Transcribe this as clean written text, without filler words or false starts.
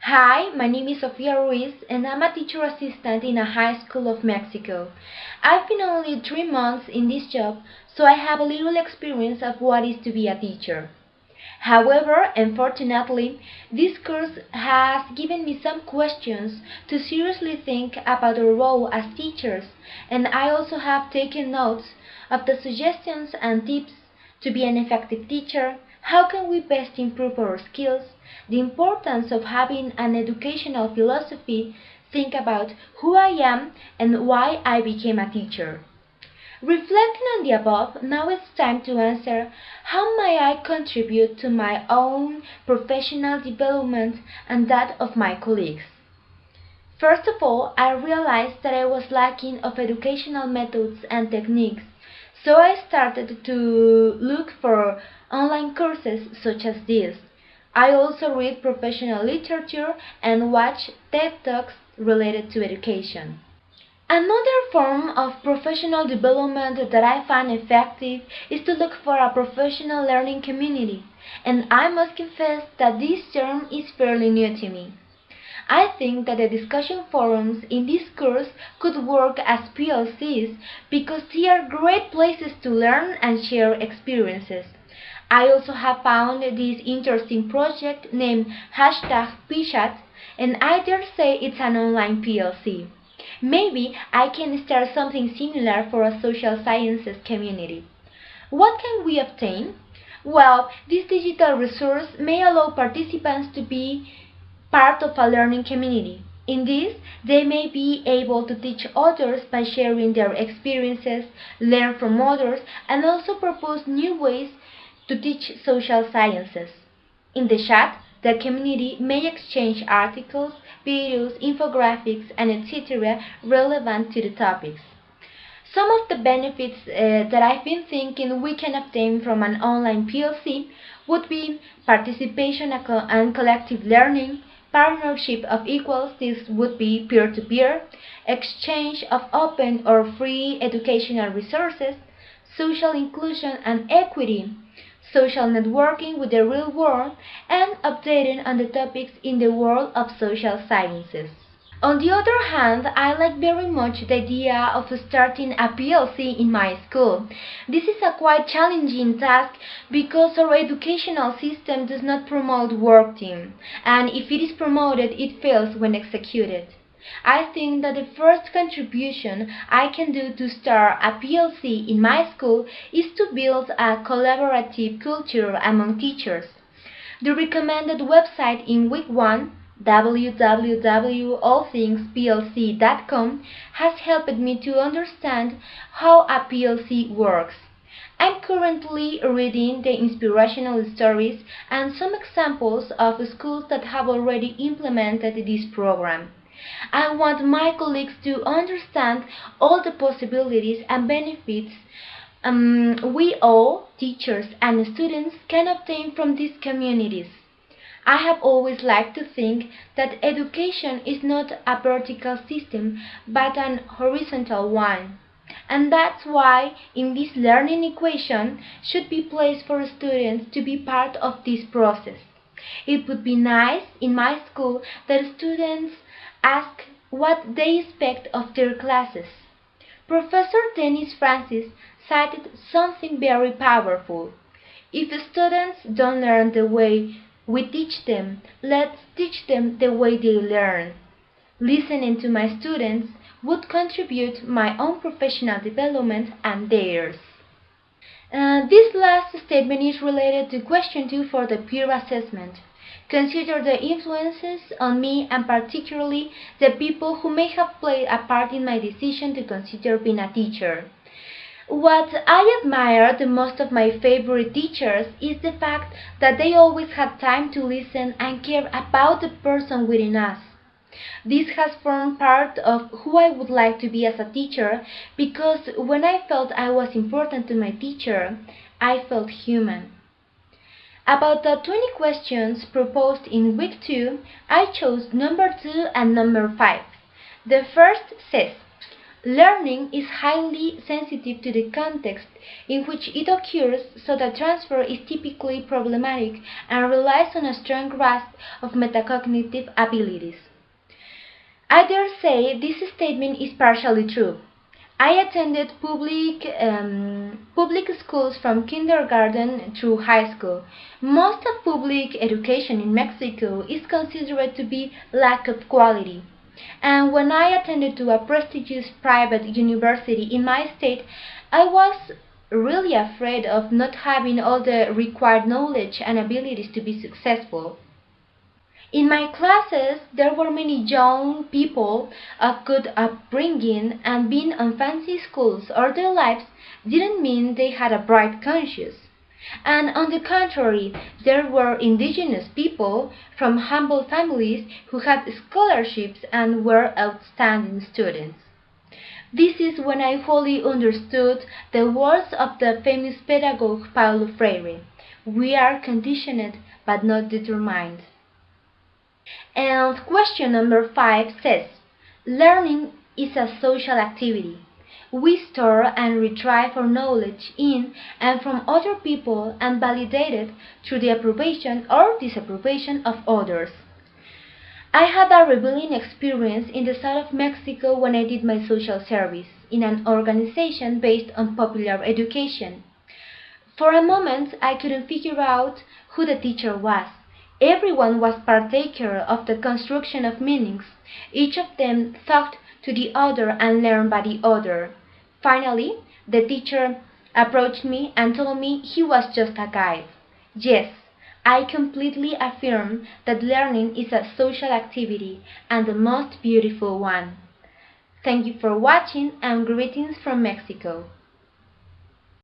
Hi, my name is Sofia Ruiz and I'm a teacher assistant in a high school of Mexico. I've been only 3 months in this job, so I have a little experience of what is to be a teacher. However, unfortunately, this course has given me some questions to seriously think about our role as teachers, and I also have taken notes of the suggestions and tips to be an effective teacher. How can we best improve our skills? The importance of having an educational philosophy, think about who I am and why I became a teacher. Reflecting on the above, now it's time to answer how may I contribute to my own professional development and that of my colleagues. First of all, I realized that I was lacking of educational methods and techniques, so I started to look for online courses such as this. I also read professional literature and watch TED Talks related to education. Another form of professional development that I find effective is to look for a professional learning community, and I must confess that this term is fairly new to me. I think that the discussion forums in this course could work as PLCs because they are great places to learn and share experiences. I also have found this interesting project named #PChat, and I dare say it's an online PLC. Maybe I can start something similar for a social sciences community. What can we obtain? Well, this digital resource may allow participants to be part of a learning community. In this, they may be able to teach others by sharing their experiences, learn from others, and also propose new ways to teach social sciences. In the chat, the community may exchange articles, videos, infographics, and etc. relevant to the topics. Some of the benefits that I've been thinking we can obtain from an online PLC would be participation and collective learning, partnership of equals, this would be peer-to-peer, exchange of open or free educational resources, social inclusion and equity, social networking with the real world, and updating on the topics in the world of social sciences. On the other hand, I like very much the idea of starting a PLC in my school. This is a quite challenging task because our educational system does not promote work team, and if it is promoted, it fails when executed. I think that the first contribution I can do to start a PLC in my school is to build a collaborative culture among teachers. The recommended website in week 1, www.allthingsplc.com, has helped me to understand how a PLC works. I'm currently reading the inspirational stories and some examples of schools that have already implemented this program. I want my colleagues to understand all the possibilities and benefits we all, teachers and students, can obtain from these communities. I have always liked to think that education is not a vertical system but an horizontal one. And that's why in this learning equation should be placed for students to be part of this process. It would be nice in my school that students ask what they expect of their classes. Professor Dennis Francis cited something very powerful. If students don't learn the way we teach them, let's teach them the way they learn. Listening to my students would contribute my own professional development and theirs. This last statement is related to question 2 for the peer assessment. Consider the influences on me and particularly the people who may have played a part in my decision to consider being a teacher. What I admire the most of my favorite teachers is the fact that they always had time to listen and care about the person within us. This has formed part of who I would like to be as a teacher because when I felt I was important to my teacher, I felt human. About the 20 questions proposed in week 2, I chose number 2 and number 5. The first says, Learning is highly sensitive to the context in which it occurs, so that transfer is typically problematic and relies on a strong grasp of metacognitive abilities. I dare say this statement is partially true. I attended public schools from kindergarten through high school. Most of public education in Mexico is considered to be lack of quality. And when I attended to a prestigious private university in my state, I was really afraid of not having all the required knowledge and abilities to be successful. In my classes, there were many young people of good upbringing, and being on fancy schools all their lives didn't mean they had a bright conscience. And on the contrary, there were indigenous people from humble families who had scholarships and were outstanding students. This is when I fully understood the words of the famous pedagogue Paulo Freire: "We are conditioned but not determined." And question number 5 says, learning is a social activity. We store and retrieve our knowledge in and from other people and validate it through the approbation or disapprobation of others. I had a revealing experience in the south of Mexico when I did my social service in an organization based on popular education. For a moment, I couldn't figure out who the teacher was. Everyone was partaker of the construction of meanings. Each of them talked to the other and learned by the other. Finally, the teacher approached me and told me he was just a guide. Yes, I completely affirm that learning is a social activity, and the most beautiful one. Thank you for watching, and greetings from Mexico.